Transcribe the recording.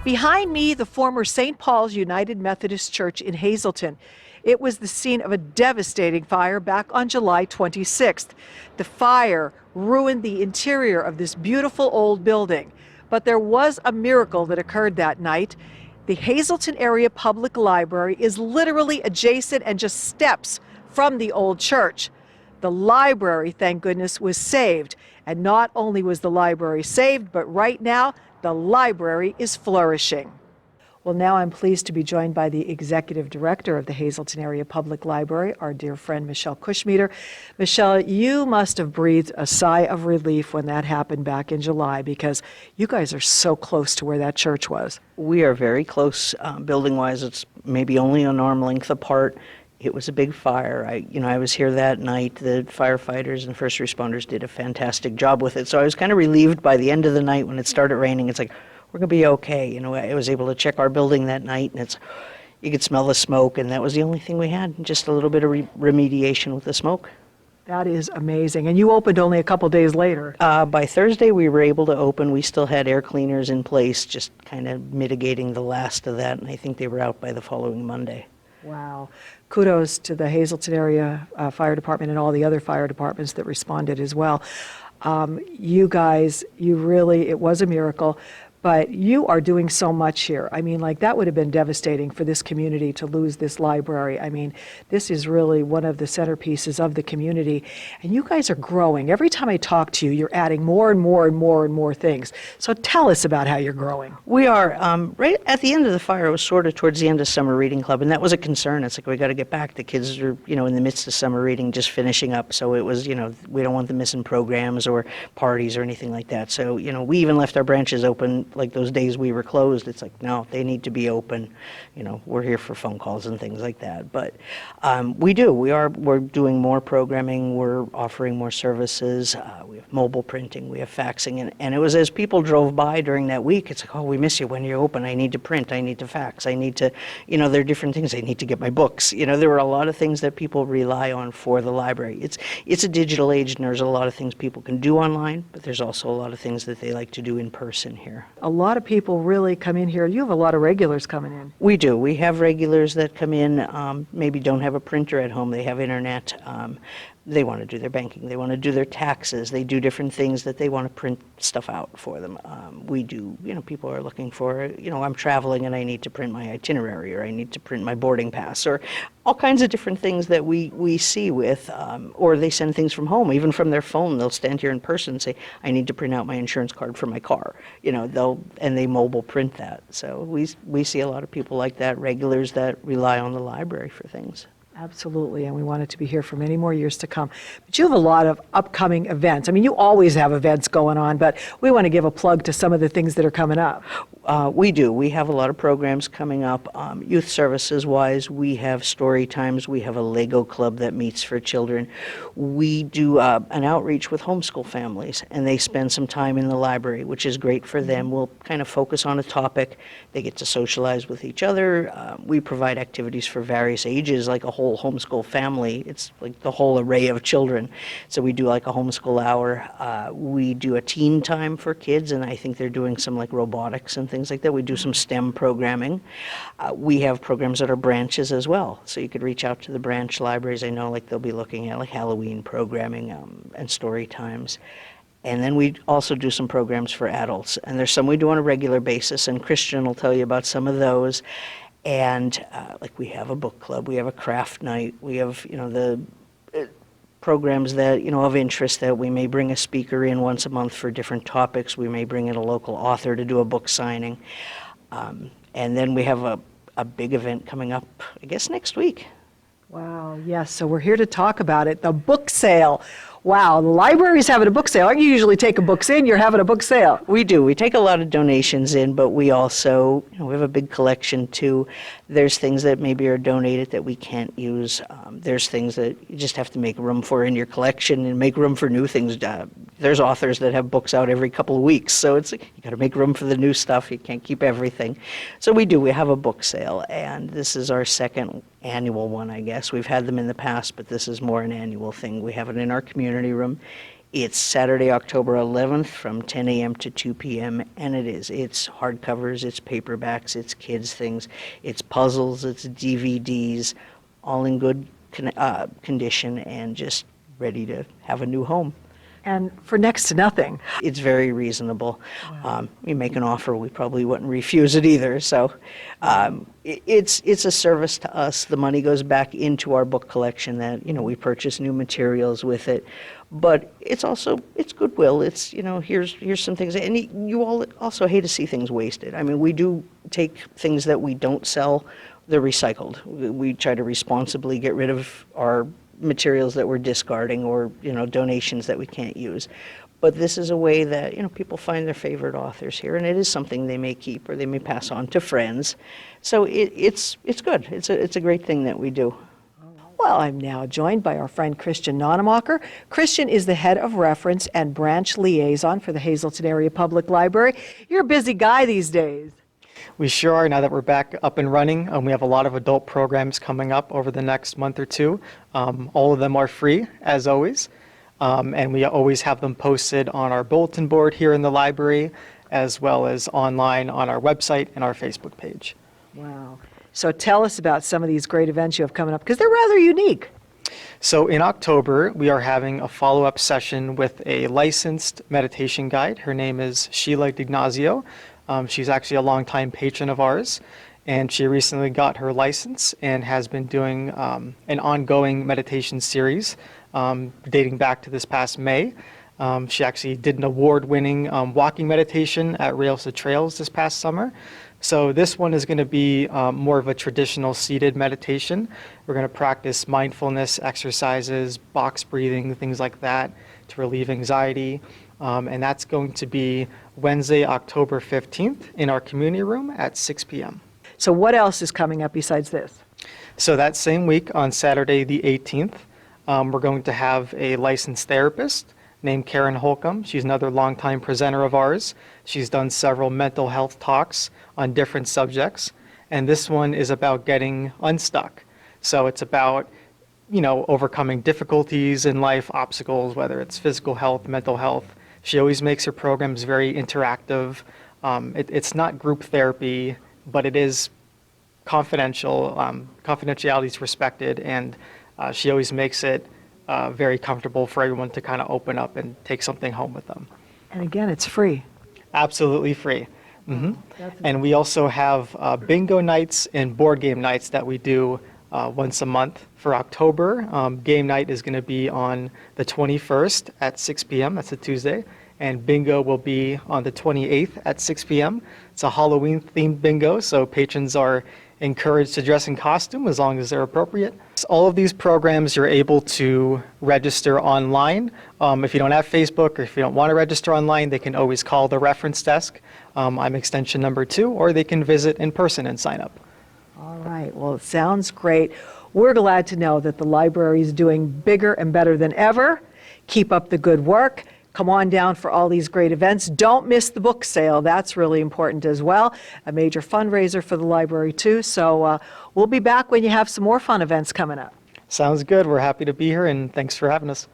Behind me, the former St. Paul's United Methodist Church in Hazleton. It was the scene of a devastating fire back on July 26th. The fire ruined the interior of this beautiful old building. But there was a miracle that occurred that night. The Hazleton Area Public Library is literally adjacent and just steps from the old church. The library, thank goodness, was saved. And not only was the library saved, but right now, the library is flourishing. Well, now I'm pleased to be joined by the Executive Director of the Hazleton Area Public Library, our dear friend Michele Kushmeder. Michele, you must have breathed a sigh of relief when that happened back in July, because you guys are so close to where that church was. We are very close building-wise. It's maybe only an arm length apart. It was a big fire. I was here that night. The firefighters and first responders did a fantastic job with it. So I was kind of relieved by the end of the night when it started raining. It's like, we're going to be okay. I was able to check our building that night, and you could smell the smoke, and that was the only thing we had, just a little bit of remediation with the smoke. That is amazing. And you opened only a couple days later. By Thursday, we were able to open. We still had air cleaners in place, just kind of mitigating the last of that, and I think they were out by the following Monday. Wow. Kudos to the Hazleton Area Fire Department and all the other fire departments that responded as well. You guys, it was a miracle. But you are doing so much here. I mean, that would have been devastating for this community to lose this library. I mean, this is really one of the centerpieces of the community. And you guys are growing. Every time I talk to you, you're adding more and more and more and more things. So tell us about how you're growing. We are. Right at the end of the fire, it was sort of towards the end of Summer Reading Club, and that was a concern. It's like, we got to get back. The kids are, in the midst of summer reading, just finishing up. So it was, we don't want them missing programs or parties or anything like that. So, we even left our branches open. Like those days we were closed, it's like, no, they need to be open. We're here for phone calls and things like that. But we're doing more programming. We're offering more services. We have mobile printing. We have faxing. And it was as people drove by during that week, it's like, oh, we miss you when you're open. I need to print. I need to fax. I need to, there are different things. I need to get my books. There were a lot of things that people rely on for the library. It's a digital age, and there's a lot of things people can do online, but there's also a lot of things that they like to do in person here. A lot of people really come in here. You have a lot of regulars coming in. We do. We have regulars that come in, maybe don't have a printer at home. They have internet. They want to do their banking. They want to do their taxes. They do different things that they want to print stuff out for them. We do, people are looking for, I'm traveling and I need to print my itinerary, or I need to print my boarding pass, or all kinds of different things that we see with, or they send things from home, even from their phone. They'll stand here in person and say, I need to print out my insurance card for my car. They mobile print that. So we see a lot of people like that, regulars that rely on the library for things. Absolutely, and we want it to be here for many more years to come. But you have a lot of upcoming events. I mean, you always have events going on, but we want to give a plug to some of the things that are coming up. We do. We have a lot of programs coming up. Youth services-wise, we have story times. We have a Lego club that meets for children. We do an outreach with homeschool families, and they spend some time in the library, which is great for them. We'll kind of focus on a topic. They get to socialize with each other. We provide activities for various ages, like a whole homeschool family. It's like the whole array of children. So we do like a homeschool hour. We do a teen time for kids, and I think they're doing some like robotics and things like that. We do some STEM programming. We have programs at our branches as well. So you could reach out to the branch libraries. I know they'll be looking at like Halloween programming and story times. And then we also do some programs for adults. And there's some we do on a regular basis, and Christian will tell you about some of those. And we have a book club, we have a craft night, we have, the programs that, of interest, that we may bring a speaker in once a month for different topics. We may bring in a local author to do a book signing. And then we have a big event coming up, I guess, next week. Wow, yes, so we're here to talk about it, the book sale. Wow, the library's having a book sale. You usually take books in, you're having a book sale. We do. We take a lot of donations in, but we also, we have a big collection too. There's things that maybe are donated that we can't use. There's things that you just have to make room for in your collection and make room for new things. There's authors that have books out every couple of weeks, so it's like, you got to make room for the new stuff. You can't keep everything. So we do. We have a book sale, and this is our second annual one, I guess. We've had them in the past, but this is more an annual thing. We have it in our community room. It's Saturday, October 11th from 10 a.m. to 2 p.m. and it's hardcovers, it's paperbacks, it's kids things, it's puzzles, it's DVDs, all in good condition and just ready to have a new home. And for next to nothing. It's very reasonable. You make an offer, we probably wouldn't refuse it either. So it's a service to us. The money goes back into our book collection that, we purchase new materials with it. But it's goodwill. It's, here's some things. And you all also hate to see things wasted. I mean, we do take things that we don't sell, they're recycled. We try to responsibly get rid of our materials that we're discarding or, donations that we can't use. But this is a way that, people find their favorite authors here, and it is something they may keep or they may pass on to friends. So it's good. It's a great thing that we do. Well, I'm now joined by our friend Christian Nonnemacher. Christian is the head of reference and branch liaison for the Hazleton Area Public Library. You're a busy guy these days. We sure are, now that we're back up and running. We have a lot of adult programs coming up over the next month or two. All of them are free, as always. And we always have them posted on our bulletin board here in the library, as well as online on our website and our Facebook page. Wow. So tell us about some of these great events you have coming up, because they're rather unique. So in October, we are having a follow-up session with a licensed meditation guide. Her name is Sheila DiGnazio. She's actually a longtime patron of ours, and she recently got her license and has been doing an ongoing meditation series dating back to this past May. She actually did an award-winning walking meditation at Rails to Trails this past summer. So this one is going to be more of a traditional seated meditation. We're going to practice mindfulness exercises, box breathing, things like that to relieve anxiety. And that's going to be Wednesday, October 15th in our community room at 6 p.m. So what else is coming up besides this? So that same week on Saturday the 18th, we're going to have a licensed therapist named Karen Holcomb. She's another longtime presenter of ours. She's done several mental health talks on different subjects. And this one is about getting unstuck. So it's about, overcoming difficulties in life, obstacles, whether it's physical health, mental health. She always makes her programs very interactive. It's not group therapy, but it is confidential. Confidentiality is respected, and she always makes it very comfortable for everyone to kind of open up and take something home with them. And again, it's free. Absolutely free. And we also have bingo nights and board game nights that we do once a month for October. Game night is going to be on the 21st at 6 p.m. That's a Tuesday. And bingo will be on the 28th at 6 p.m. It's a Halloween-themed bingo, so patrons are encouraged to dress in costume as long as they're appropriate. So all of these programs you're able to register online. If you don't have Facebook or if you don't want to register online, they can always call the reference desk. I'm extension number 2, or they can visit in person and sign up. All right. Well, it sounds great. We're glad to know that the library is doing bigger and better than ever. Keep up the good work. Come on down for all these great events. Don't miss the book sale. That's really important as well. A major fundraiser for the library, too. So we'll be back when you have some more fun events coming up. Sounds good. We're happy to be here, and thanks for having us.